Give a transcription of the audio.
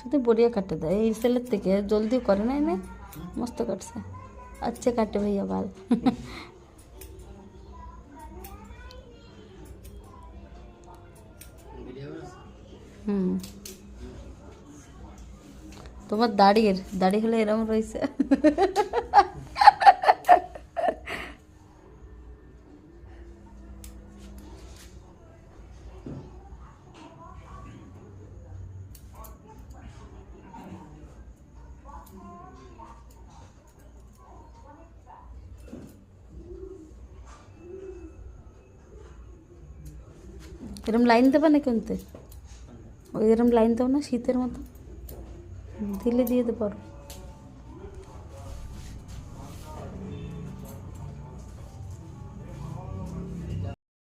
শুধু বড়িয়া কাটে দেয় এই সেলের থেকে জলদি করে না এনে মস্ত কাটছে আচ্ছা কাটে ভাইয়া বাল হুম তোমার দাড়ি হলে এরকম রয়েছে এরম লাইন দেবে না কিন্তু ওই এরম লাইন দেবো না শীতের মতো দিলে দিয়ে দিতে পারো